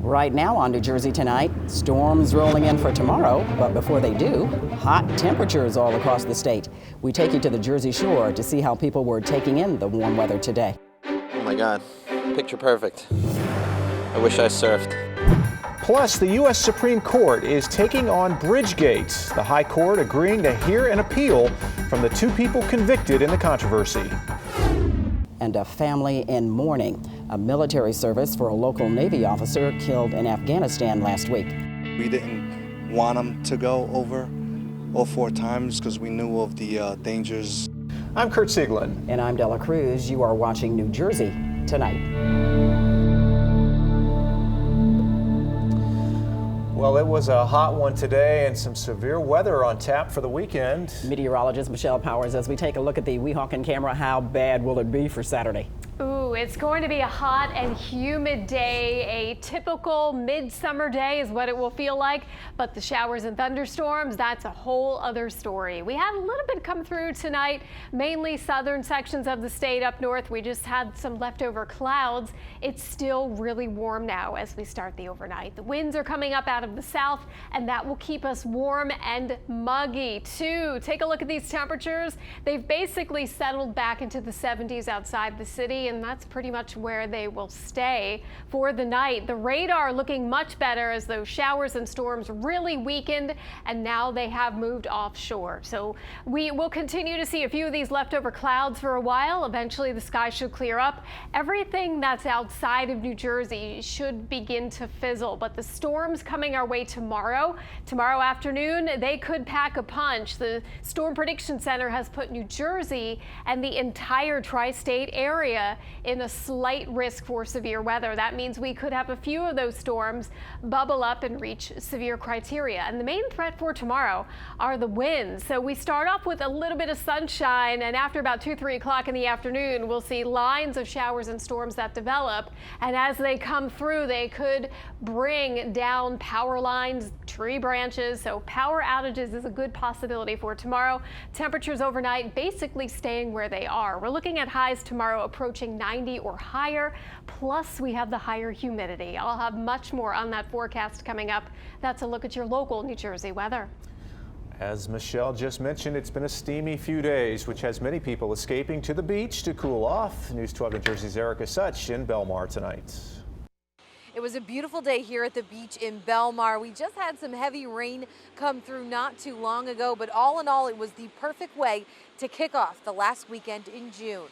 Right now on New Jersey Tonight, storms rolling in for tomorrow, but before they do, hot temperatures all across the state. We take you to the Jersey Shore to see how people were taking in the warm weather today. Oh my God, picture perfect. I wish I surfed. Plus, the U.S. Supreme Court is taking on Bridgegate, the High Court agreeing to hear an appeal from the two people convicted in the controversy. And a family in mourning. A military service for a local Navy officer killed in Afghanistan last week. We didn't want him to go over all 4 times because we knew of the dangers. I'm Kurt Sieglin. And I'm Dela Cruz. You are watching New Jersey Tonight. Well, it was a hot one today and some severe weather on tap for the weekend. Meteorologist Michelle Powers, as we take a look at the Weehawken camera, how bad will it be for Saturday? Ooh, it's going to be a hot and humid day. A typical midsummer day is what it will feel like, but the showers and thunderstorms, that's a whole other story. We had a little bit come through tonight, mainly southern sections of the state up north. We just had some leftover clouds. It's still really warm now as we start the overnight. The winds are coming up out of the south, and that will keep us warm and muggy too. Take a look at these temperatures. They've basically settled back into the 70s outside the city, and that's pretty much where they will stay for the night. The radar looking much better as those showers and storms really weakened, and now they have moved offshore. So we will continue to see a few of these leftover clouds for a while. Eventually the sky should clear up. Everything that's outside of New Jersey should begin to fizzle, but the storms coming our way tomorrow afternoon, they could pack a punch. The Storm Prediction Center has put New Jersey and the entire tri-state area in a slight risk for severe weather. That means we could have a few of those storms bubble up and reach severe criteria. And the main threat for tomorrow are the winds. So we start off with a little bit of sunshine, and after about 2-3 o'clock in the afternoon, we'll see lines of showers and storms that develop. And as they come through, they could bring down power lines, tree branches. So power outages is a good possibility for tomorrow. Temperatures overnight basically staying where they are. We're looking at highs tomorrow approaching 90 or higher. Plus we have the higher humidity. I'll have much more on that forecast coming up. That's a look at your local New Jersey weather. As Michelle just mentioned, it's been a steamy few days, which has many people escaping to the beach to cool off. News 12 New Jersey's Erica Such in Belmar tonight. It was a beautiful day here at the beach in Belmar. We just had some heavy rain come through not too long ago, but all in all, it was the perfect way to kick off the last weekend in June.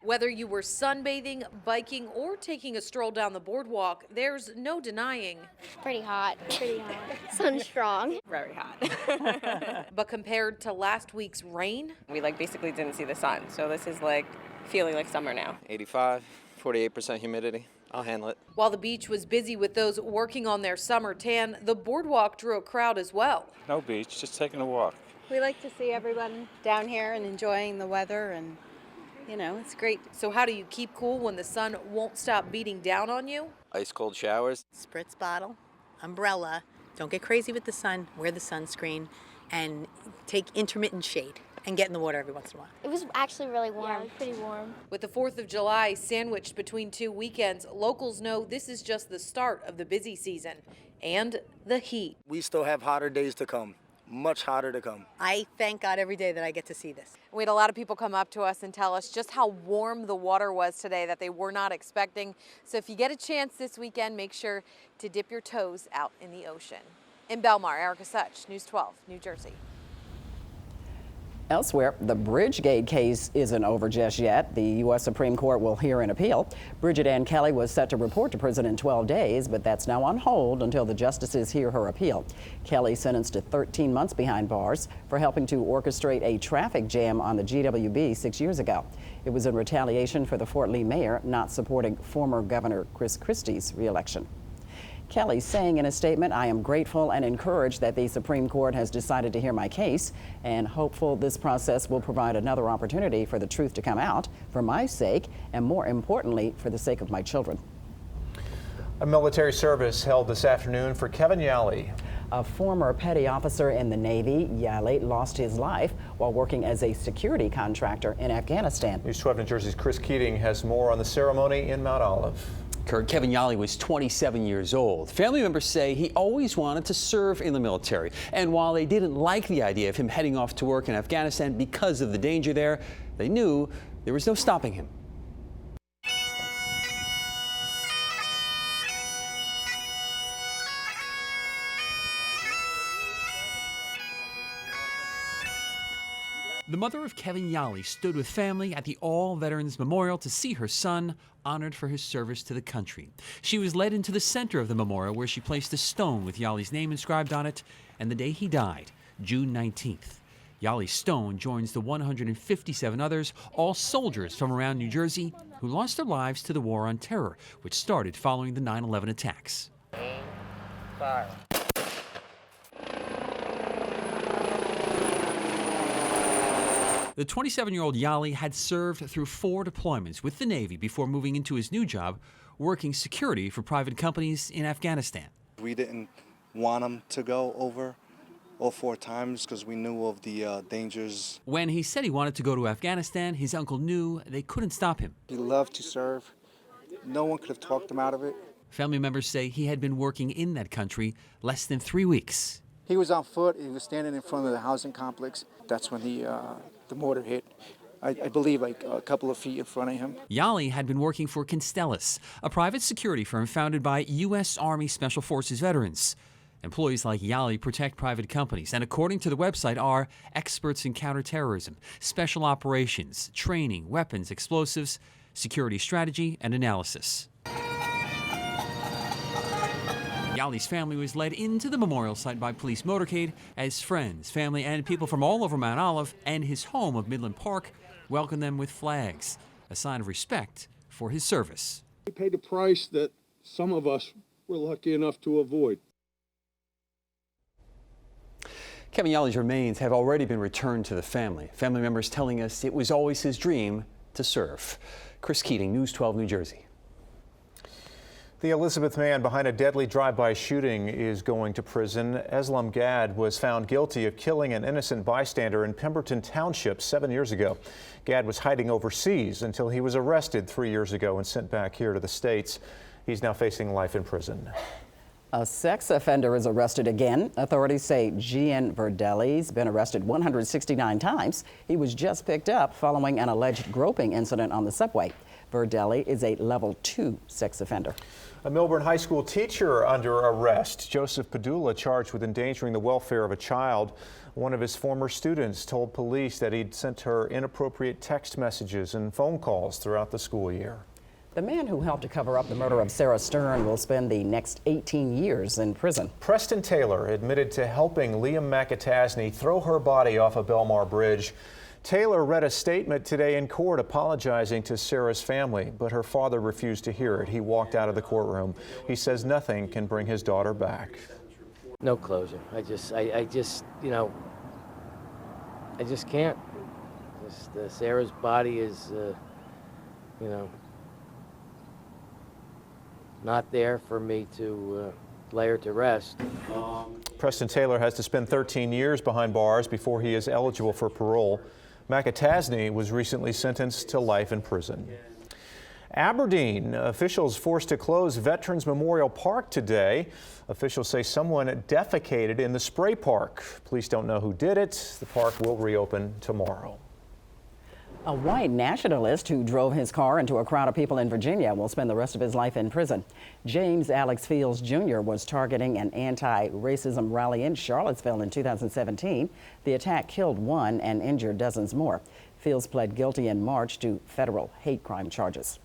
Whether you were sunbathing, biking, or taking a stroll down the boardwalk, there's no denying. It's pretty hot. Sun's strong. Very hot. But compared to last week's rain, We basically didn't see the sun, so this is feeling like summer now. 85, 48% humidity. I'll handle it. while the beach was busy with those working on their summer tan, the boardwalk drew a crowd as well. No beach, just taking a walk. We like to see everyone down here and enjoying the weather, and it's great. So how do you keep cool when the sun won't stop beating down on you? Ice cold showers. Spritz bottle, umbrella. Don't get crazy with the sun. Wear the sunscreen and take intermittent shade and get in the water every once in a while. It was actually really warm. Yeah, it was pretty warm. With the 4th of July sandwiched between 2 weekends, locals know this is just the start of the busy season and the heat. We still have hotter days to come, much hotter to come. I thank God every day that I get to see this. We had a lot of people come up to us and tell us just how warm the water was today that they were not expecting. So if you get a chance this weekend, make sure to dip your toes out in the ocean. In Belmar, Erica Such, News 12, New Jersey. Elsewhere, the Bridgegate case isn't over just yet. The U.S. Supreme Court will hear an appeal. Bridget Ann Kelly was set to report to prison in 12 days, but that's now on hold until the justices hear her appeal. Kelly sentenced to 13 months behind bars for helping to orchestrate a traffic jam on the GWB 6 years ago. It was in retaliation for the Fort Lee mayor not supporting former Governor Chris Christie's reelection. Kelly saying in a statement, "I am grateful and encouraged that the Supreme Court has decided to hear my case and hopeful this process will provide another opportunity for the truth to come out for my sake and more importantly for the sake of my children." A military service held this afternoon for Kevin Yali. A former petty officer in the Navy, Yali lost his life while working as a security contractor in Afghanistan. News 12 New Jersey's Chris Keating has more on the ceremony in Mount Olive. Kevin Yali was 27 years old. Family members say he always wanted to serve in the military. And while they didn't like the idea of him heading off to work in Afghanistan because of the danger there, they knew there was no stopping him. The mother of Kevin Yali stood with family at the All Veterans Memorial to see her son honored for his service to the country. She was led into the center of the memorial where she placed a stone with Yali's name inscribed on it and the day he died, June 19th. Yali's stone joins the 157 others, all soldiers from around New Jersey, who lost their lives to the War on Terror, which started following the 9/11 attacks. Fire. The 27-year-old Yali had served through 4 deployments with the Navy before moving into his new job, working security for private companies in Afghanistan. We didn't want him to go over all 4 times because we knew of the dangers. When he said he wanted to go to Afghanistan, his uncle knew they couldn't stop him. He loved to serve. No one could have talked him out of it. Family members say he had been working in that country less than 3 weeks. He was on foot. He was standing in front of the housing complex. That's when the mortar hit. I believe like a couple of feet in front of him. Yali had been working for Constellus, a private security firm founded by U.S. Army Special Forces veterans. Employees like Yali protect private companies and, according to the website, are experts in counterterrorism, special operations, training, weapons, explosives, security strategy, and analysis. Yali's family was led into the memorial site by police motorcade as friends, family, and people from all over Mount Olive and his home of Midland Park welcomed them with flags, a sign of respect for his service. He paid a price that some of us were lucky enough to avoid. Kevin Yali's remains have already been returned to the family. Family members telling us it was always his dream to serve. Chris Keating, News 12, New Jersey. The Elizabeth man behind a deadly drive-by shooting is going to prison. Eslam Gadd was found guilty of killing an innocent bystander in Pemberton Township 7 years ago. Gadd was hiding overseas until he was arrested 3 years ago and sent back here to the States. He's now facing life in prison. A sex offender is arrested again. Authorities say Gian Verdelli's been arrested 169 times. He was just picked up following an alleged groping incident on the subway. Verdelli is a level 2 sex offender. A Milburn High School teacher under arrest. Joseph Padula charged with endangering the welfare of a child. One of his former students told police that he'd sent her inappropriate text messages and phone calls throughout the school year. The man who helped to cover up the murder of Sarah Stern will spend the next 18 years in prison. Preston Taylor admitted to helping Liam McAtasney throw her body off a Belmar bridge. Taylor read a statement today in court apologizing to Sarah's family, but her father refused to hear it. He walked out of the courtroom. He says nothing can bring his daughter back. No closure. I just can't. Sarah's body is, not there for me to lay her to rest. Preston Taylor has to spend 13 years behind bars before he is eligible for parole. McAtasney was recently sentenced to life in prison. Aberdeen officials forced to close Veterans Memorial Park today. Officials say someone defecated in the spray park. Police don't know who did it. The park will reopen tomorrow. A white nationalist who drove his car into a crowd of people in Virginia will spend the rest of his life in prison. James Alex Fields Jr. was targeting an anti-racism rally in Charlottesville in 2017. The attack killed 1 and injured dozens more. Fields pled guilty in March to federal hate crime charges.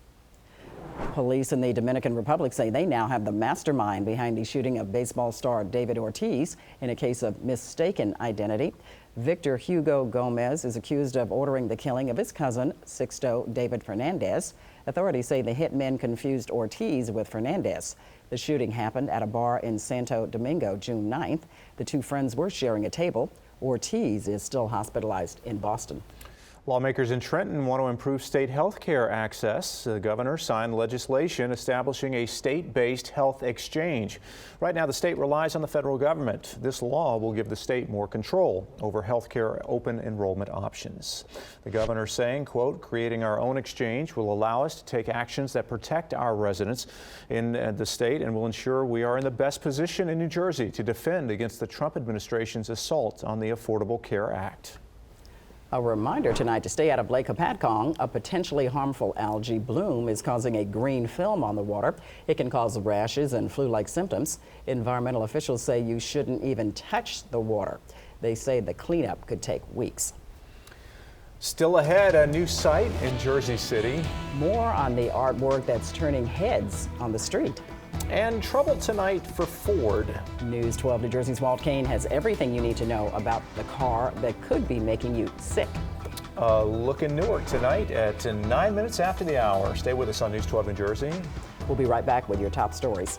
Police in the Dominican Republic say they now have the mastermind behind the shooting of baseball star David Ortiz in a case of mistaken identity. Victor Hugo Gomez is accused of ordering the killing of his cousin, Sixto David Fernandez. Authorities say the hitmen confused Ortiz with Fernandez. The shooting happened at a bar in Santo Domingo, June 9th. The two friends were sharing a table. Ortiz is still hospitalized in Boston. Lawmakers in Trenton want to improve state health care access. The governor signed legislation establishing a state-based health exchange. Right now, the state relies on the federal government. This law will give the state more control over health care open enrollment options. The governor saying, quote, creating our own exchange will allow us to take actions that protect our residents in the state and will ensure we are in the best position in New Jersey to defend against the Trump administration's assault on the Affordable Care Act. A reminder tonight to stay out of Lake Hopatcong. A potentially harmful algae bloom is causing a green film on the water. It can cause rashes and flu-like symptoms. Environmental officials say you shouldn't even touch the water. They say the cleanup could take weeks. Still ahead, a new site in Jersey City. More on the artwork that's turning heads on the street. And trouble tonight for Ford. News 12 New Jersey's Walt Kane has everything you need to know about the car that could be making you sick. Look in Newark tonight at 9 minutes after the hour. Stay with us on News 12 New Jersey. We'll be right back with your top stories.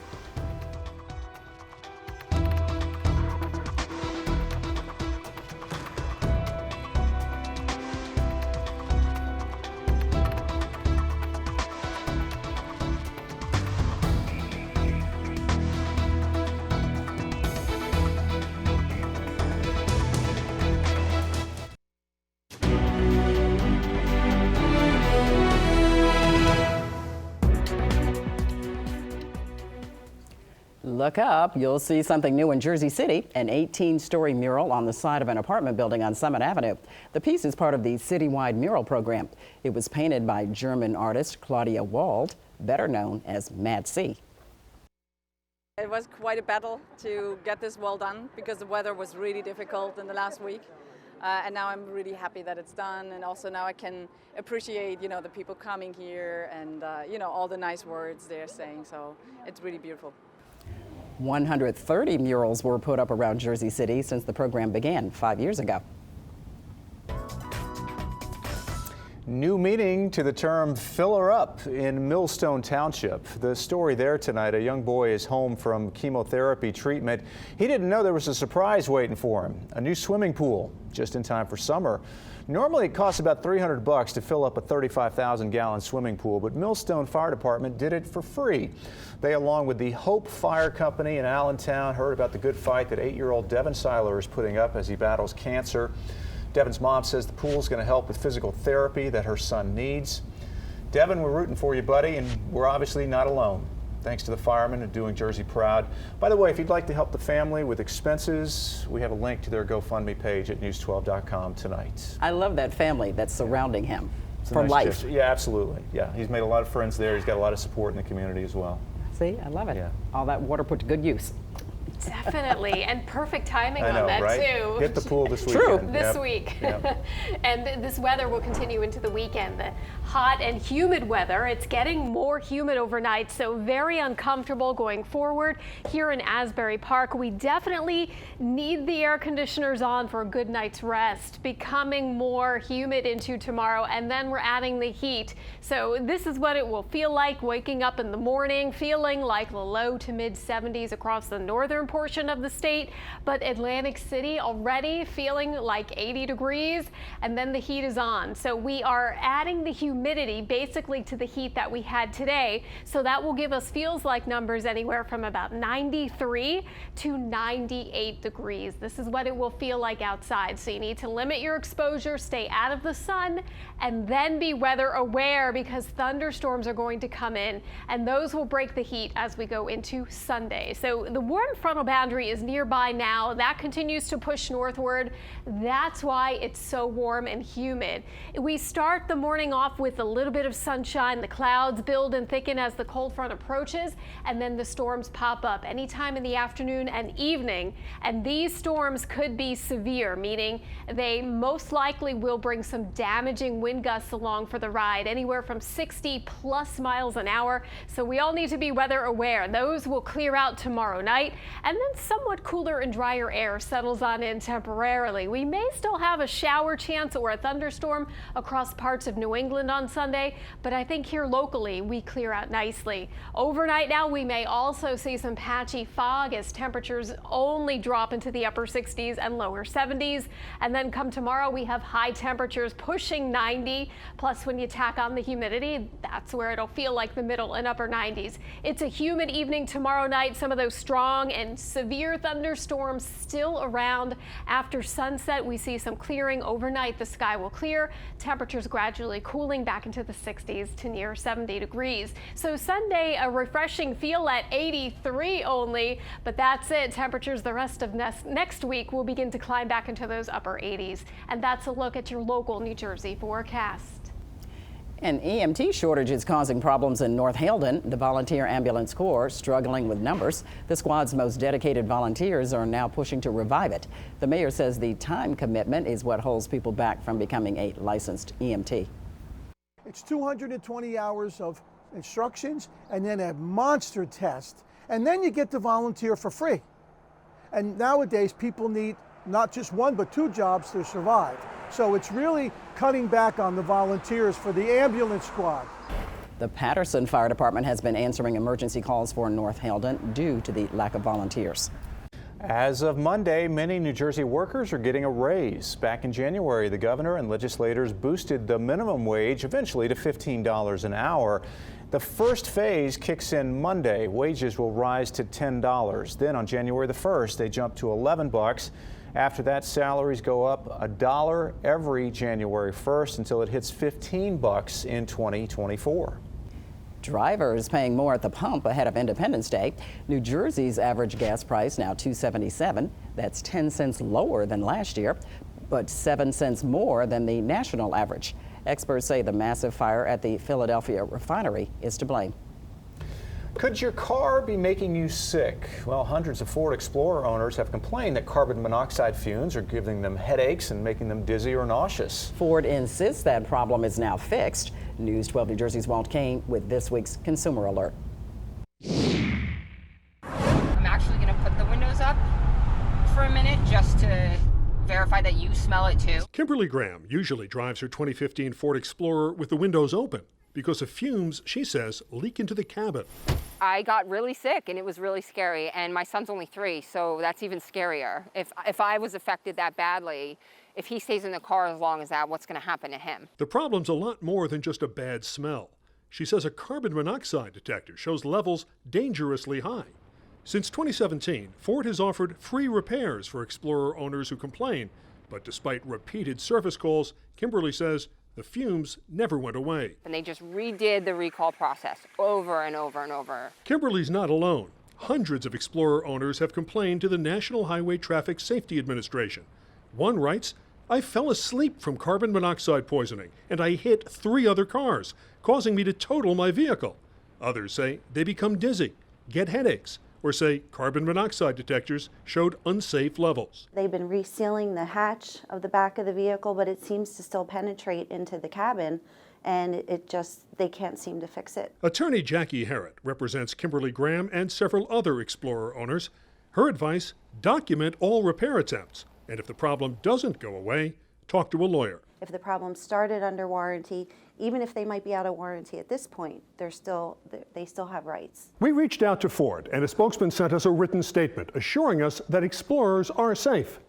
Look up, you'll see something new in Jersey City, an 18-story mural on the side of an apartment building on Summit Avenue. The piece is part of the citywide mural program. It was painted by German artist Claudia Wald, better known as Mad C. It was quite a battle to get this wall done because the weather was really difficult in the last week. And now I'm really happy that it's done, and also now I can appreciate, the people coming here and, all the nice words they're saying, so it's really beautiful. 130 murals were put up around Jersey City since the program began 5 years ago. New meaning to the term "fill her up" in Millstone Township. The story there tonight, a young boy is home from chemotherapy treatment. He didn't know there was a surprise waiting for him, a new swimming pool, just in time for summer. Normally it costs about $300 to fill up a 35,000-gallon swimming pool, but Millstone Fire Department did it for free. They, along with the Hope Fire Company in Allentown, heard about the good fight that 8-year-old Devin Seiler is putting up as he battles cancer. Devin's mom says the pool is going to help with physical therapy that her son needs. Devin, we're rooting for you, buddy, and we're obviously not alone. Thanks to the firemen and doing Jersey proud. By the way, if you'd like to help the family with expenses, we have a link to their GoFundMe page at news12.com tonight. I love that family that's surrounding him for nice life. Gesture. Yeah, absolutely. Yeah, he's made a lot of friends there. He's got a lot of support in the community as well. See, I love it. Yeah. All that water put to good use. Definitely, and perfect timing I know, on that right? too. Hit the pool this weekend. True. This week. Yep. And this weather will continue into the weekend. The hot and humid weather, it's getting more humid overnight, so very uncomfortable going forward. Here in Asbury Park, we definitely need the air conditioners on for a good night's rest. Becoming more humid into tomorrow, and then we're adding the heat. So this is what it will feel like waking up in the morning, feeling like the low to mid 70s across the northern portion of the state, but Atlantic City already feeling like 80 degrees, and then the heat is on. So we are adding the humidity basically to the heat that we had today. So that will give us feels like numbers anywhere from about 93 to 98 degrees. This is what it will feel like outside. So you need to limit your exposure, stay out of the sun, and then be weather aware because thunderstorms are going to come in, and those will break the heat as we go into Sunday. So the warm frontal boundary is nearby now. That continues to push northward. That's why it's so warm and humid. We start the morning off with a little bit of sunshine. The clouds build and thicken as the cold front approaches, and then the storms pop up anytime in the afternoon and evening. And these storms could be severe, meaning they most likely will bring some damaging wind gusts along for the ride, anywhere from 60+ miles an hour. So we all need to be weather aware. Those will clear out tomorrow night, and then somewhat cooler and drier air settles on in temporarily. We may still have a shower chance or a thunderstorm across parts of New England on Sunday, but I think here locally we clear out nicely. Overnight now we may also see some patchy fog as temperatures only drop into the upper 60s and lower 70s. And then come tomorrow we have high temperatures pushing 90. Plus when you tack on the humidity, that's where it'll feel like the middle and upper 90s. It's a humid evening tomorrow night. Some of those strong and severe thunderstorms still around. After sunset, we see some clearing. Overnight, the sky will clear. Temperatures gradually cooling back into the 60s to near 70 degrees. So Sunday, a refreshing feel at 83 only, but that's it. Temperatures the rest of next week will begin to climb back into those upper 80s. And that's a look at your local New Jersey forecast. An EMT shortage is causing problems in North Halden. The Volunteer Ambulance Corps struggling with numbers. The squad's most dedicated volunteers are now pushing to revive it. The mayor says the time commitment is what holds people back from becoming a licensed EMT. It's 220 hours of instructions and then a monster test. And then you get to volunteer for free. And nowadays people need not just one but two jobs to survive. So it's really cutting back on the volunteers for the ambulance squad. The Patterson Fire Department has been answering emergency calls for North Halden due to the lack of volunteers. As of Monday, many New Jersey workers are getting a raise. Back in January, the governor and legislators boosted the minimum wage eventually to $15 an hour. The first phase kicks in Monday. Wages will rise to $10. Then on January the 1st, they jump to $11. After that, salaries go up $1 every January 1st until it hits $15 in 2024. Drivers paying more at the pump ahead of Independence Day. New Jersey's average gas price now $2.77. That's 10 cents lower than last year, but 7 cents more than the national average. Experts say the massive fire at the Philadelphia refinery is to blame. Could your car be making you sick? Well, hundreds of Ford Explorer owners have complained that carbon monoxide fumes are giving them headaches and making them dizzy or nauseous. Ford insists that problem is now fixed. News 12 New Jersey's Walt Kane with this week's Consumer Alert. I'm actually going to put the windows up for a minute just to verify that you smell it too. Kimberly Graham usually drives her 2015 Ford Explorer with the windows open because of fumes, she says, leak into the cabin. I got really sick and it was really scary, and my son's only 3, so that's even scarier. If I was affected that badly, if he stays in the car as long as that, what's going to happen to him? The problem's a lot more than just a bad smell. She says a carbon monoxide detector shows levels dangerously high. Since 2017, Ford has offered free repairs for Explorer owners who complain, but despite repeated service calls, Kimberly says the fumes never went away. And they just redid the recall process over and over and over. Kimberly's not alone. Hundreds of Explorer owners have complained to the National Highway Traffic Safety Administration. One writes, I fell asleep from carbon monoxide poisoning and I hit 3 other cars, causing me to total my vehicle. Others say they become dizzy, get headaches, or say carbon monoxide detectors showed unsafe levels. They've been resealing the hatch of the back of the vehicle, but it seems to still penetrate into the cabin, and they can't seem to fix it. Attorney Jackie Herrett represents Kimberly Graham and several other Explorer owners. Her advice, document all repair attempts, and if the problem doesn't go away, talk to a lawyer. If the problem started under warranty, even if they might be out of warranty at this point, they still have rights. We reached out to Ford, and a spokesman sent us a written statement assuring us that Explorers are safe.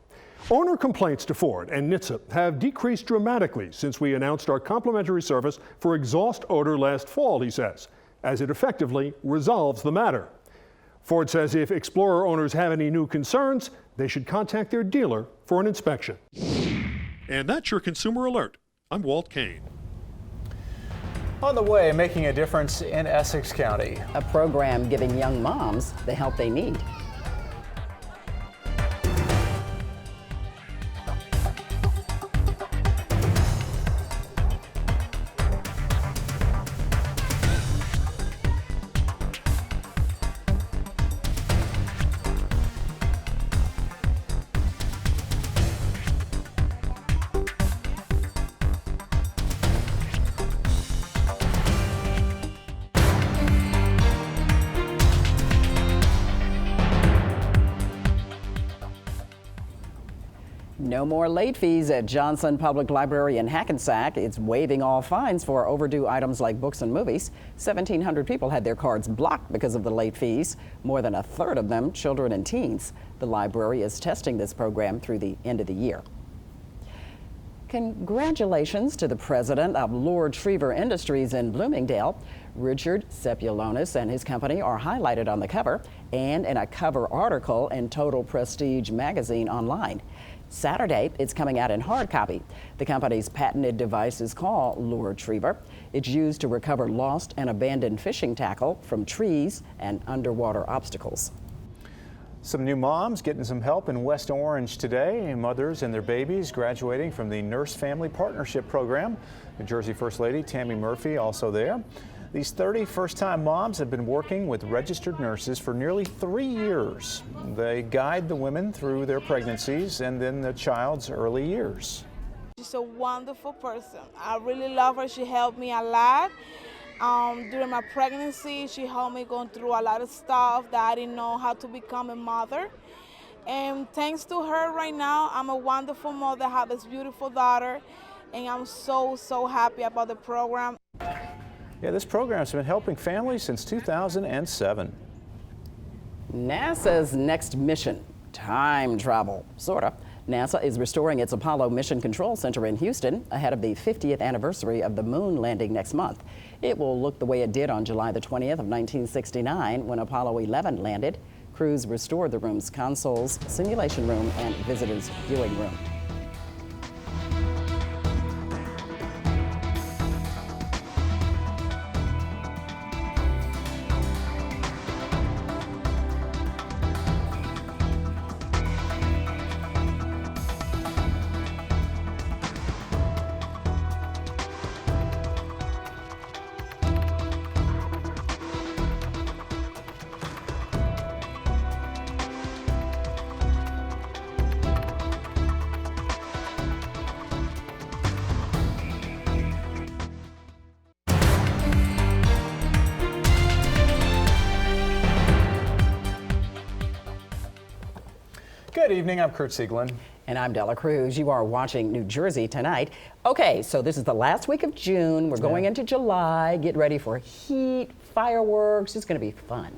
Owner complaints to Ford and NHTSA have decreased dramatically since we announced our complimentary service for exhaust odor last fall, he says, as it effectively resolves the matter. Ford says if Explorer owners have any new concerns, they should contact their dealer for an inspection. And that's your Consumer Alert. I'm Walt Kane. On the way, making a difference in Essex County. A program giving young moms the help they need. No more late fees at Johnson Public Library in Hackensack. It's waiving all fines for overdue items like books and movies. 1,700 people had their cards blocked because of the late fees, more than a third of them children and teens. The library is testing this program through the end of the year. Congratulations to the president of Lord Triever Industries in Bloomingdale. Richard Sepulonis and his company are highlighted on the cover and in a cover article in Total Prestige magazine online. Saturday, it's coming out in hard copy. The company's patented device is called Lord Triever. It's used to recover lost and abandoned fishing tackle from trees and underwater obstacles. Some new moms getting some help in West Orange today. Mothers and their babies graduating from the Nurse Family Partnership Program. New Jersey First Lady Tammy Murphy also there. These 30 first-time moms have been working with registered nurses for nearly 3 years. They guide the women through their pregnancies and then the child's early years. She's a wonderful person. I really love her. She helped me a lot. During my pregnancy, she helped me going through a lot of stuff that I didn't know how to become a mother. And thanks to her right now, I'm a wonderful mother, I have this beautiful daughter, and I'm so, so happy about the program. Yeah, this program's been helping families since 2007. NASA's next mission, time travel, sorta. NASA is restoring its Apollo Mission Control Center in Houston ahead of the 50th anniversary of the moon landing next month. It will look the way it did on July the 20th of 1969 when Apollo 11 landed. Crews restored the room's consoles, simulation room, and visitors' viewing room. Good evening, I'm Kurt Sieglin. And I'm Della Cruz. You are watching New Jersey Tonight. Okay, so this is the last week of June. We're going into July. Get ready for heat, fireworks. It's going to be fun.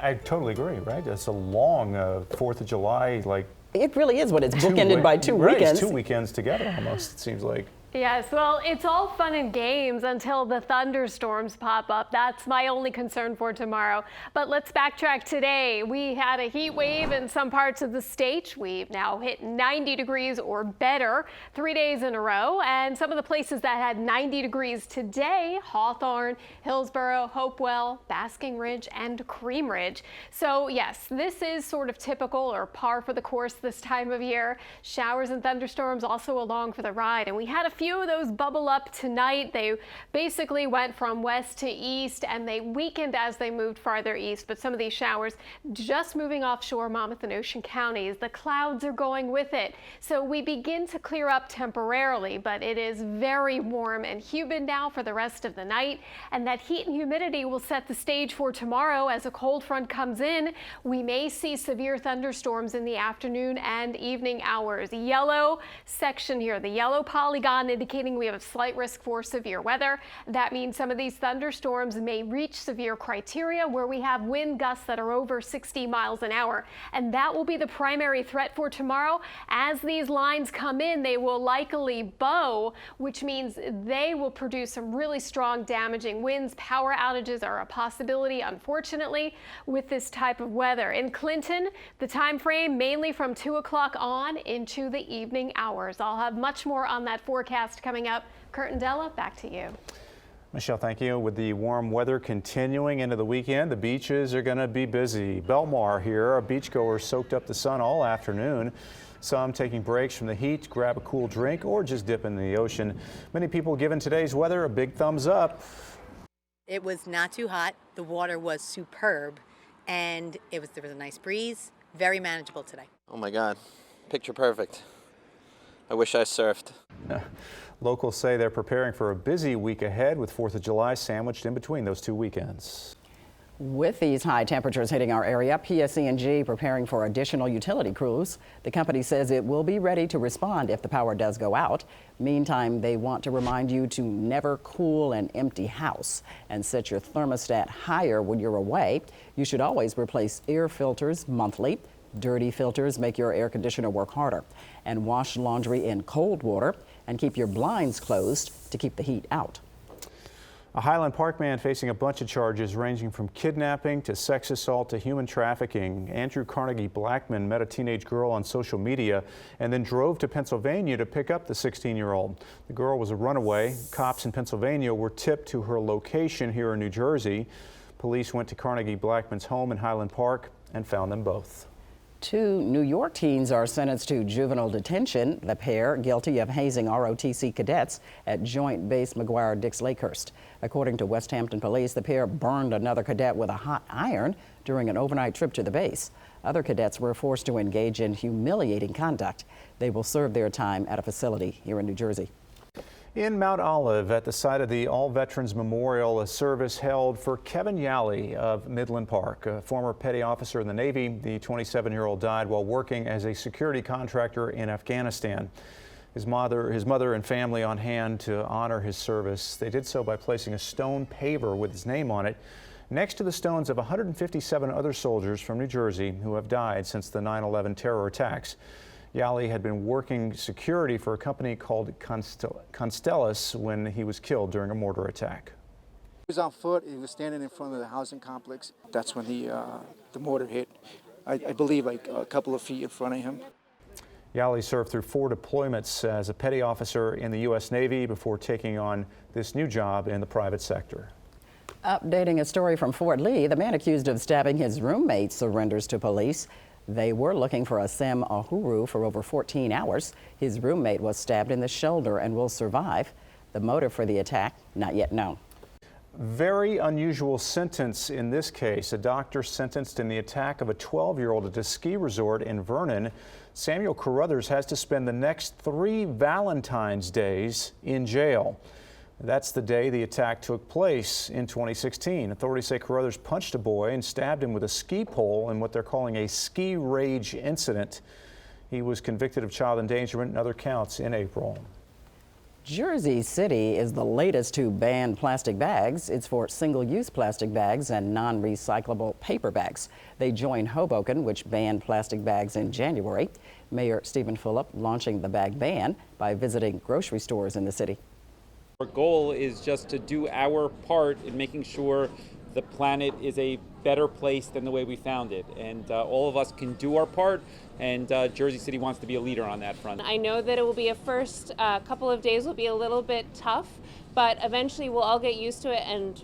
I totally agree, right? It's a long 4th of July, like... It really is when it's bookended by two right, weekends. It's 2 weekends together almost, it seems like. Yes, well, it's all fun and games until the thunderstorms pop up. That's my only concern for tomorrow. But let's backtrack today. We had a heat wave in some parts of the state. We've now hit 90 degrees or better 3 days in a row. And some of the places that had 90 degrees today, Hawthorne, Hillsborough, Hopewell, Basking Ridge, and Cream Ridge. So yes, this is sort of typical or par for the course this time of year. Showers and thunderstorms also along for the ride. And we had a few of those bubble up tonight. They basically went from west to east and they weakened as they moved farther east. But some of these showers just moving offshore Monmouth and Ocean counties. The clouds are going with it. So we begin to clear up temporarily, but it is very warm and humid now for the rest of the night. And that heat and humidity will set the stage for tomorrow as a cold front comes in. We may see severe thunderstorms in the afternoon and evening hours. Yellow section here, the yellow polygon indicating we have a slight risk for severe weather. That means some of these thunderstorms may reach severe criteria where we have wind gusts that are over 60 miles an hour. And that will be the primary threat for tomorrow. As these lines come in, they will likely bow, which means they will produce some really strong damaging winds. Power outages are a possibility, unfortunately, with this type of weather. In Clinton, the time frame mainly from 2 o'clock on into the evening hours. I'll have much more on that forecast coming up. Kurt and Della, back to you. Michelle, thank you. With the warm weather continuing into the weekend, the beaches are going to be busy. Belmar here, our beachgoers soaked up the sun all afternoon. Some taking breaks from the heat to grab a cool drink or just dip in the ocean. Many people giving today's weather a big thumbs up. It was not too hot. The water was superb, and there was a nice breeze. Very manageable today. Oh my God, picture perfect. I wish I surfed. Locals say they're preparing for a busy week ahead with 4th of July sandwiched in between those 2 weekends. With these high temperatures hitting our area, PSE&G preparing for additional utility crews. The company says it will be ready to respond if the power does go out. Meantime, they want to remind you to never cool an empty house and set your thermostat higher when you're away. You should always replace air filters monthly. Dirty filters make your air conditioner work harder. And wash laundry in cold water and keep your blinds closed to keep the heat out. A Highland Park man facing a bunch of charges ranging from kidnapping to sex assault to human trafficking. Andrew Carnegie Blackman met a teenage girl on social media and then drove to Pennsylvania to pick up the 16-year-old. The girl was a runaway. Cops in Pennsylvania were tipped to her location here in New Jersey. Police went to Carnegie Blackman's home in Highland Park and found them both. 2 New York teens are sentenced to juvenile detention. The pair guilty of hazing ROTC cadets at Joint Base McGuire-Dix Lakehurst. According to West Hampton police, the pair burned another cadet with a hot iron during an overnight trip to the base. Other cadets were forced to engage in humiliating conduct. They will serve their time at a facility here in New Jersey. In Mount Olive, at the site of the All Veterans Memorial, a service held for Kevin Yali of Midland Park, a former petty officer in the Navy. The 27-year-old died while working as a security contractor in Afghanistan. His mother and family on hand to honor his service. They did so by placing a stone paver with his name on it next to the stones of 157 other soldiers from New Jersey who have died since the 9/11 terror attacks. Yali had been working security for a company called Constellus when he was killed during a mortar attack. He was on foot. He was standing in front of the housing complex. That's when the mortar hit. I believe like a couple of feet in front of him. Yali served through 4 deployments as a petty officer in the U.S. Navy before taking on this new job in the private sector. Updating a story from Fort Lee, the man accused of stabbing his roommate surrenders to police. They were looking for Asim Ahuru for over 14 hours. His roommate was stabbed in the shoulder and will survive. The motive for the attack, not yet known. Very unusual sentence in this case. A doctor sentenced in the attack of a 12-year-old at a ski resort in Vernon. Samuel Carruthers has to spend the next 3 Valentine's days in jail. That's the day the attack took place in 2016. Authorities say Carruthers punched a boy and stabbed him with a ski pole in what they're calling a ski rage incident. He was convicted of child endangerment and other counts in April. Jersey City is the latest to ban plastic bags. It's for single-use plastic bags and non-recyclable paper bags. They join Hoboken, which banned plastic bags in January. Mayor Stephen Fulop launching the bag ban by visiting grocery stores in the city. Our goal is just to do our part in making sure the planet is a better place than the way we found it. And all of us can do our part, and Jersey City wants to be a leader on that front. I know that it will be a first couple of days will be a little bit tough, but eventually we'll all get used to it and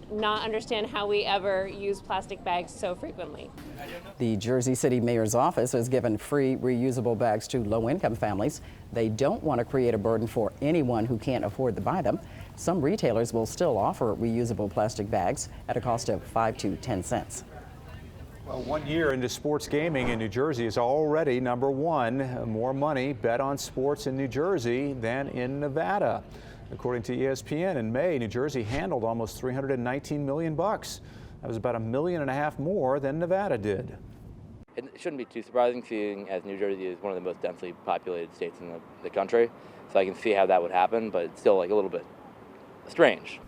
not understand how we ever use plastic bags so frequently. The Jersey City Mayor's office has given free reusable bags to low-income families. They don't want to create a burden for anyone who can't afford to buy them. Some retailers will still offer reusable plastic bags at a cost of 5 to 10 cents. Well, 1 year into sports gaming in New Jersey is already #1. More money bet on sports in New Jersey than in Nevada. According to ESPN, in May, New Jersey handled almost $319 million. That was about $1.5 million more than Nevada did. It shouldn't be too surprising, seeing as New Jersey is one of the most densely populated states in the country. So I can see how that would happen, but it's still like a little bit strange.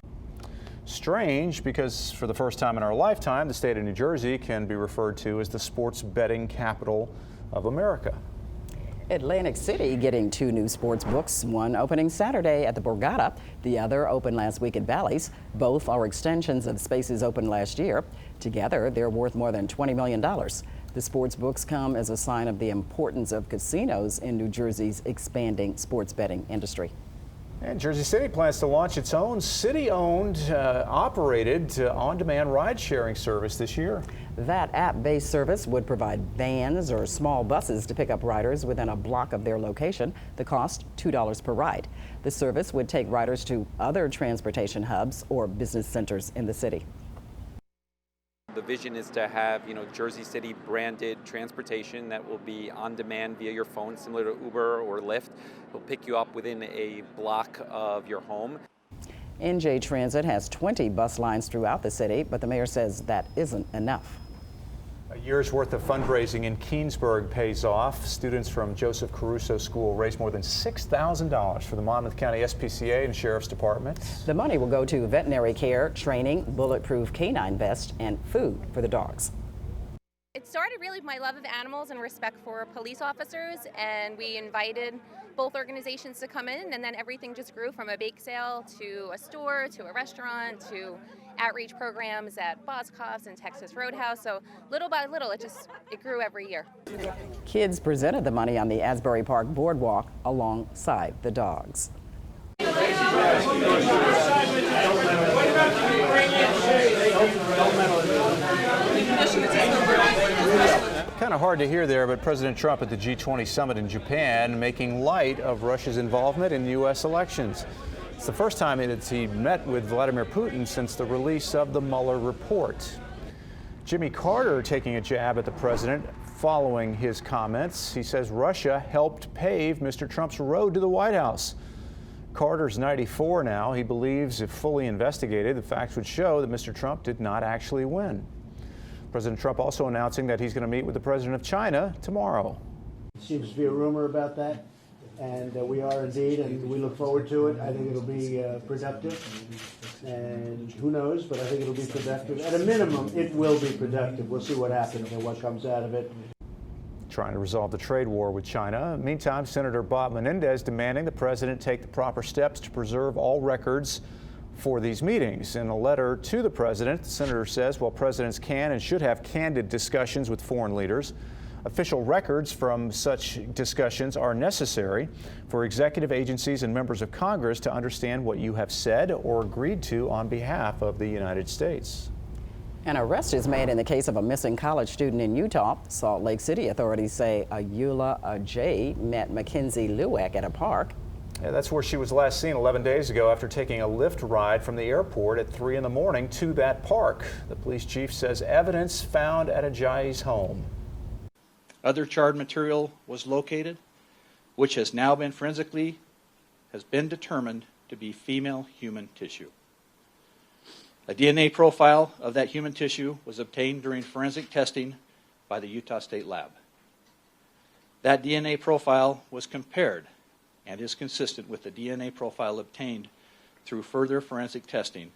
Strange because for the first time in our lifetime, the state of New Jersey can be referred to as the sports betting capital of America. Atlantic City getting 2 new sports books, one opening Saturday at the Borgata, the other opened last week at Bally's. Both are extensions of spaces opened last year. Together, they're worth more than $20 million. The sports books come as a sign of the importance of casinos in New Jersey's expanding sports betting industry. And Jersey City plans to launch its own city-owned, operated on-demand ride-sharing service this year. That app-based service would provide vans or small buses to pick up riders within a block of their location. The cost, $2 per ride. The service would take riders to other transportation hubs or business centers in the city. The vision is to have, Jersey City branded transportation that will be on demand via your phone, similar to Uber or Lyft. It'll pick you up within a block of your home. NJ Transit has 20 bus lines throughout the city, but the mayor says that isn't enough. A year's worth of fundraising in Keensburg pays off. Students from Joseph Caruso School raised more than $6,000 for the Monmouth County SPCA and Sheriff's Department. The money will go to veterinary care, training, bulletproof canine vest, and food for the dogs. It started really with my love of animals and respect for police officers, and we invited both organizations to come in, and then everything just grew from a bake sale to a store to a restaurant to outreach programs at Boscov's and Texas Roadhouse. So little by little, it grew every year. Kids presented the money on the Asbury Park Boardwalk alongside the dogs. Kind of hard to hear there, but President Trump at the G20 summit in Japan making light of Russia's involvement in U.S. elections. It's the first time that he met with Vladimir Putin since the release of the Mueller report. Jimmy Carter taking a jab at the president following his comments. He says Russia helped pave Mr. Trump's road to the White House. Carter's 94 now. He believes if fully investigated, the facts would show that Mr. Trump did not actually win. President Trump also announcing that he's going to meet with the president of China tomorrow. Seems to be a rumor about that, and we are indeed, and we look forward to it. I think it'll be productive, and who knows, but I think it'll be productive. At a minimum, it will be productive. We'll see what happens and what comes out of it. Trying to resolve the trade war with China. Meantime, Senator Bob Menendez demanding the president take the proper steps to preserve all records for these meetings. In a letter to the president, the senator says while presidents can and should have candid discussions with foreign leaders, official records from such discussions are necessary for executive agencies and members of Congress to understand what you have said or agreed to on behalf of the United States. An arrest is made in the case of a missing college student in Utah. Salt Lake City authorities say Ayula Ajay met Mackenzie Lueck at a park. Yeah, that's where she was last seen 11 days ago after taking a Lyft ride from the airport at 3 in the morning to that park. The police chief says evidence found at Ajayi's home. Other charred material was located, which has now been determined to be female human tissue. A DNA profile of that human tissue was obtained during forensic testing by the Utah State Lab. That DNA profile was compared and is consistent with the DNA profile obtained through further forensic testing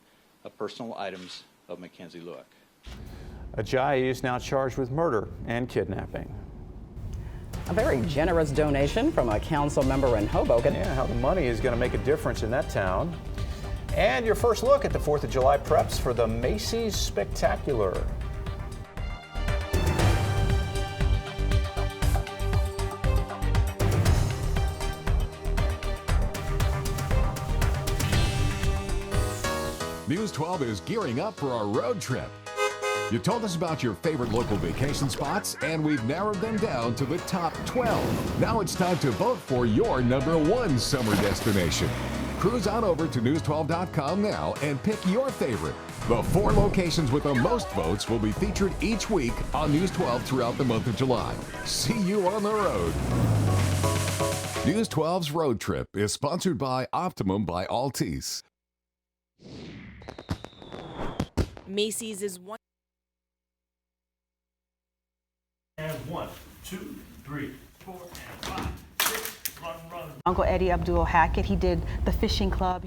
of personal items of Mackenzie Lueck. Ajayi is now charged with murder and kidnapping. A very generous donation from a council member in Hoboken. Yeah, how the money is going to make a difference in that town. And your first look at the 4th of July preps for the Macy's Spectacular. News 12 is gearing up for our road trip. You told us about your favorite local vacation spots, and we've narrowed them down to the top 12. Now it's time to vote for your #1 summer destination. Cruise on over to news12.com now and pick your favorite. The 4 locations with the most votes will be featured each week on News 12 throughout the month of July. See you on the road. News 12's Road Trip is sponsored by Optimum by Altice. Macy's is one. And 1, 2, 3, 4, and 5, 6. Run. Uncle Eddie Abdul Hackett, he did the fishing club.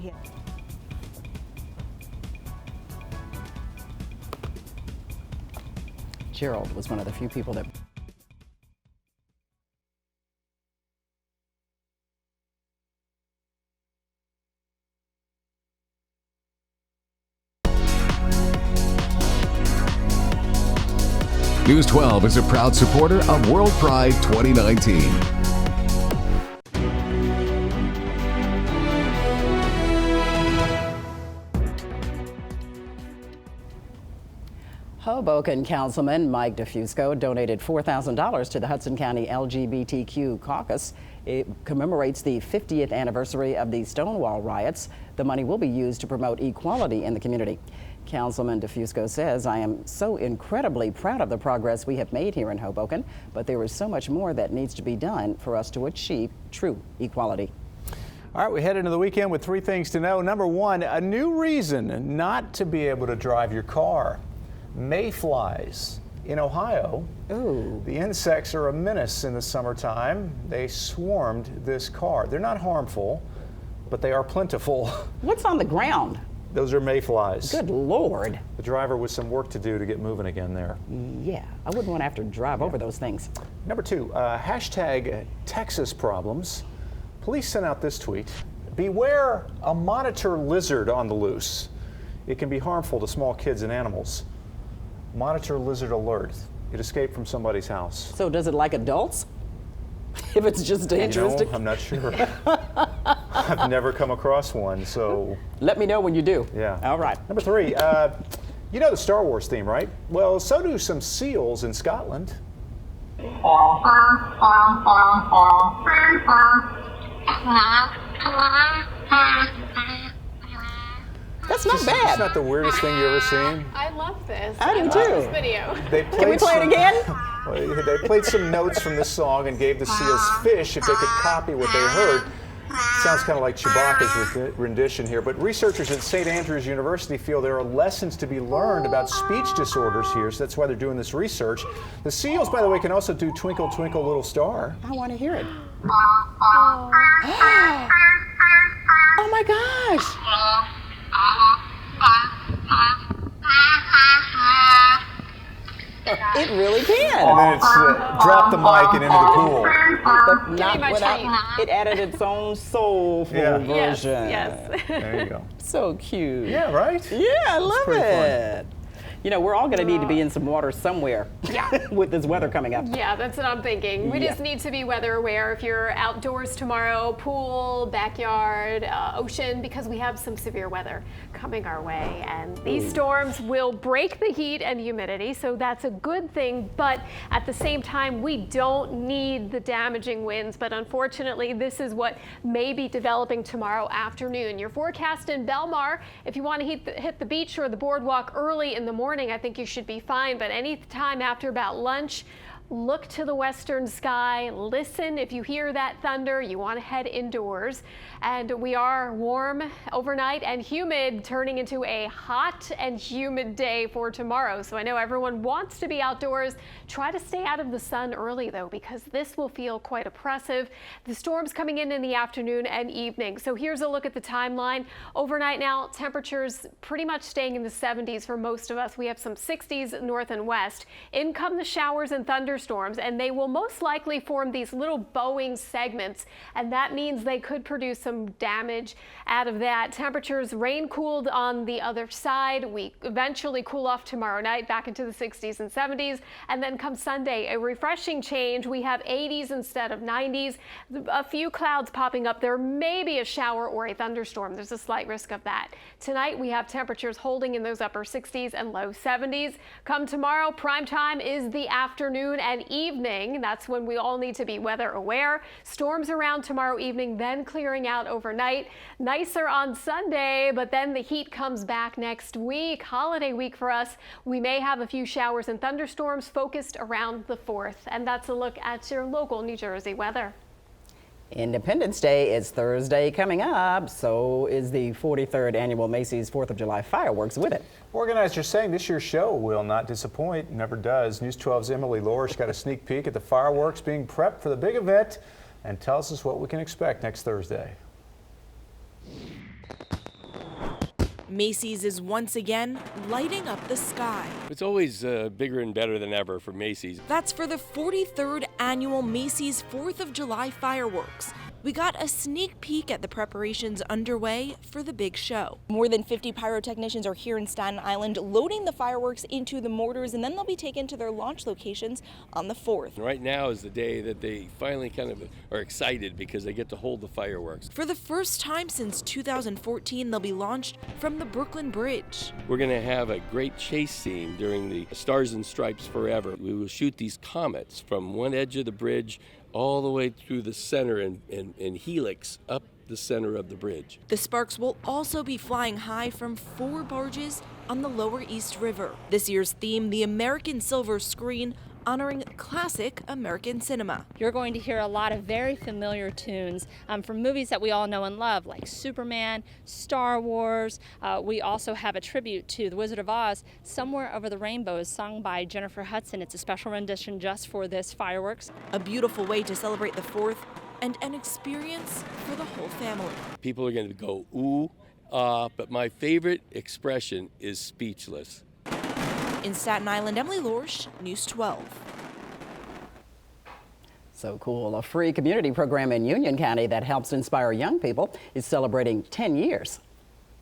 Gerald was one of the few people that News 12 is a proud supporter of World Pride 2019. Hoboken Councilman Mike DeFusco donated $4,000 to the Hudson County LGBTQ Caucus. It commemorates the 50th anniversary of the Stonewall riots. The money will be used to promote equality in the community. Councilman DeFusco says, "I am so incredibly proud of the progress we have made here in Hoboken, but there is so much more that needs to be done for us to achieve true equality." All right, we head into the weekend with 3 things to know. Number 1, a new reason not to be able to drive your car. Mayflies. In Ohio, the insects are a menace in the summertime. They swarmed this car. They're not harmful, but they are plentiful. What's on the ground? Those are mayflies. Good Lord. The driver with some work to do to get moving again there. Yeah, I wouldn't want to have to drive over those things. Number 2, hashtag Texas problems. Police sent out this tweet. Beware a monitor lizard on the loose. It can be harmful to small kids and animals. Monitor lizard alert. It escaped from somebody's house. So does it like adults? If it's just dangerous? You know, I'm not sure. I've never come across one, so. Let me know when you do. Yeah. All right. Number 3, you know the Star Wars theme, right? Well, so do some seals in Scotland. That's not bad. It's not the weirdest thing you ever seen. I love this. I do love too. this video. Can we play it again? They played some notes from this song and gave the seals fish if they could copy what they heard. Sounds kind of like Chewbacca's rendition here, but researchers at St. Andrews University feel there are lessons to be learned about speech disorders here, so that's why they're doing this research. The seals, by the way, can also do Twinkle, Twinkle, Little Star. I want to hear it. Oh my gosh. It really can. And then it's drop the mic and into the pool. But not without, it added its own soulful version. Yes. There you go. So cute. Yeah, right? Yeah, I love pretty it. You know, we're all going to need to be in some water somewhere with this weather coming up. Yeah, that's what I'm thinking. We just need to be weather aware if you're outdoors tomorrow, pool, backyard, ocean, because we have some severe weather coming our way. And these storms will break the heat and humidity, so that's a good thing. But at the same time, we don't need the damaging winds. But unfortunately, this is what may be developing tomorrow afternoon. Your forecast in Belmar, if you want to hit the beach or the boardwalk early in the morning, I think you should be fine, but any time after about lunch, look to the western sky, listen. If you hear that thunder, you want to head indoors. And we are warm overnight and humid, turning into a hot and humid day for tomorrow. So I know everyone wants to be outdoors. Try to stay out of the sun early though, because this will feel quite oppressive. The storm's coming in the afternoon and evening. So here's a look at the timeline. Overnight now, temperatures pretty much staying in the 70s for most of us. We have some 60s north and west. In come the showers and thunderstorms, and they will most likely form these little bowing segments, and that means they could produce some damage out of that. Temperatures rain cooled on the other side. We eventually cool off tomorrow night back into the 60s and 70s, and then come Sunday, a refreshing change. We have 80s instead of 90s. A few clouds popping up. There may be a shower or a thunderstorm. There's a slight risk of that. Tonight we have temperatures holding in those upper 60s and low 70s. Come tomorrow, prime time is the afternoon and evening. That's when we all need to be weather aware. Storms around tomorrow evening, then clearing out overnight. Nicer on Sunday, but then the heat comes back next week. Holiday week for us. We may have a few showers and thunderstorms focused around the 4th. And that's a look at your local New Jersey weather. Independence Day is Thursday coming up, so is the 43rd annual Macy's 4th of July fireworks with it. Organizers saying this year's show will not disappoint, never does. News 12's Emily Lorish got a sneak peek at the fireworks being prepped for the big event and tells us what we can expect next Thursday. Macy's is once again lighting up the sky. It's always bigger and better than ever for Macy's. That's for the 43rd annual Macy's 4th of July fireworks. We got a sneak peek at the preparations underway for the big show. More than 50 pyrotechnicians are here in Staten Island loading the fireworks into the mortars, and then they'll be taken to their launch locations on the 4th. Right now is the day that they finally kind of are excited because they get to hold the fireworks. For the first time since 2014, they'll be launched from the Brooklyn Bridge. We're going to have a great chase scene during the Stars and Stripes Forever. We will shoot these comets from one edge of the bridge all the way through the center and helix up the center of the bridge. The sparks will also be flying high from 4 barges on the Lower East River. This year's theme, the American Silver Screen, honoring classic American cinema. You're going to hear a lot of very familiar tunes from movies that we all know and love, like Superman, Star Wars. We also have a tribute to The Wizard of Oz, Somewhere Over the Rainbow, is sung by Jennifer Hudson. It's a special rendition just for this fireworks. A beautiful way to celebrate the 4th and an experience for the whole family. People are going to go, ooh, but my favorite expression is speechless. In Staten Island, Emily Lorsch, News 12. So cool. A free community program in Union County that helps inspire young people is celebrating 10 years.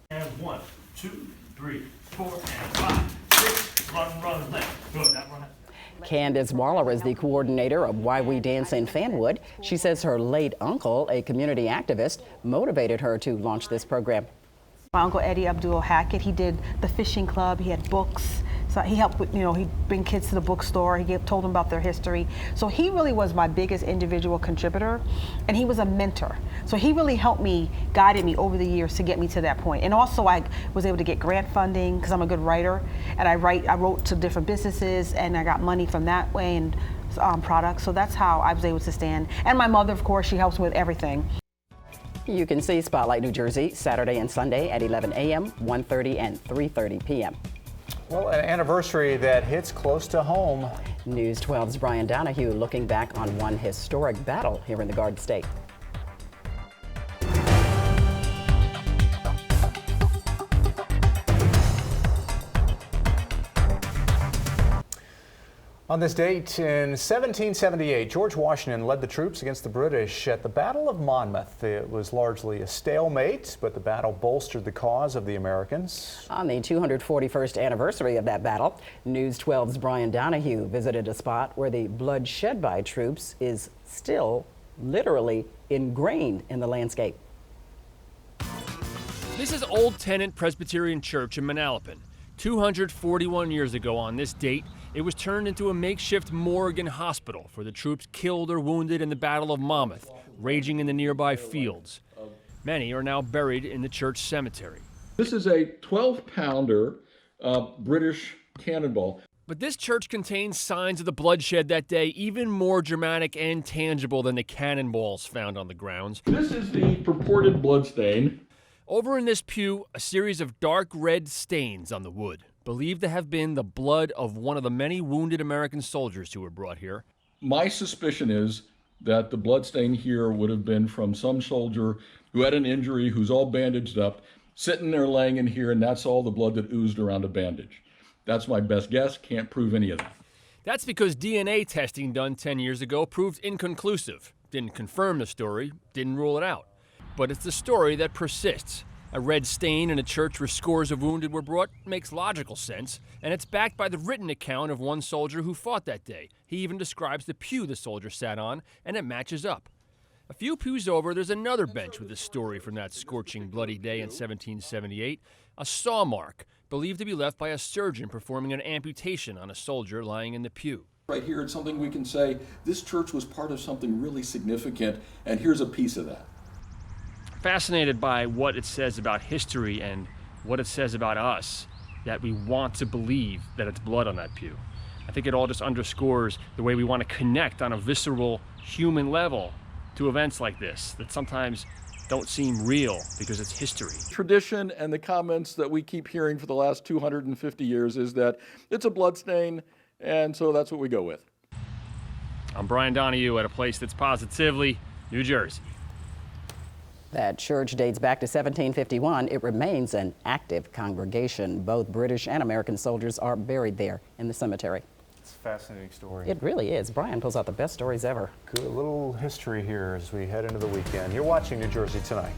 And 1, 2, 3, 4, and 5, 6. Run left. Good. That run. Candace Waller is the coordinator of Why We Dance in Fanwood. She says her late uncle, a community activist, motivated her to launch this program. My uncle Eddie Abdul Hackett, he did the fishing club, he had books. So he helped with, he'd bring kids to the bookstore, told them about their history. So he really was my biggest individual contributor, and he was a mentor. So he really helped me, guided me over the years to get me to that point. And also I was able to get grant funding because I'm a good writer, and I wrote to different businesses, and I got money from that way and products. So that's how I was able to stand. And my mother, of course, she helps with everything. You can see Spotlight New Jersey Saturday and Sunday at 11 a.m., 1:30, and 3:30 p.m. Well, an anniversary that hits close to home. News 12's Brian Donahue looking back on one historic battle here in the Garden State. On this date in 1778, George Washington led the troops against the British at the Battle of Monmouth. It was largely a stalemate, but the battle bolstered the cause of the Americans. On the 241st anniversary of that battle, News 12's Brian Donahue visited a spot where the blood shed by troops is still literally ingrained in the landscape. This is Old Tennant Presbyterian Church in Manalapan. 241 years ago on this date, it was turned into a makeshift morgue and hospital for the troops killed or wounded in the Battle of Monmouth, raging in the nearby fields. Many are now buried in the church cemetery. This is a 12-pounder British cannonball. But this church contains signs of the bloodshed that day, even more dramatic and tangible than the cannonballs found on the grounds. This is the purported bloodstain. Over in this pew, a series of dark red stains on the wood, believed to have been the blood of one of the many wounded American soldiers who were brought here. My suspicion is that the bloodstain here would have been from some soldier who had an injury, who's all bandaged up, sitting there laying in here, and that's all the blood that oozed around a bandage. That's my best guess. Can't prove any of that. That's because DNA testing done 10 years ago proved inconclusive. Didn't confirm the story, didn't rule it out. But it's the story that persists. A red stain in a church where scores of wounded were brought makes logical sense, and it's backed by the written account of one soldier who fought that day. He even describes the pew the soldier sat on, and it matches up. A few pews over, there's another bench with a story from that scorching, bloody day in 1778, a saw mark, believed to be left by a surgeon performing an amputation on a soldier lying in the pew. Right here, it's something we can say, this church was part of something really significant, and here's a piece of that. Fascinated by what it says about history and what it says about us, that we want to believe that it's blood on that pew. I think it all just underscores the way we want to connect on a visceral human level to events like this that sometimes don't seem real because it's history. Tradition and the comments that we keep hearing for the last 250 years is that it's a bloodstain, and so that's what we go with. I'm Brian Donahue at a place that's positively New Jersey. That church dates back to 1751. It remains an active congregation. Both British and American soldiers are buried there in the cemetery. It's a fascinating story. It really is. Brian pulls out the best stories ever. Good little history here as we head into the weekend. You're watching New Jersey Tonight.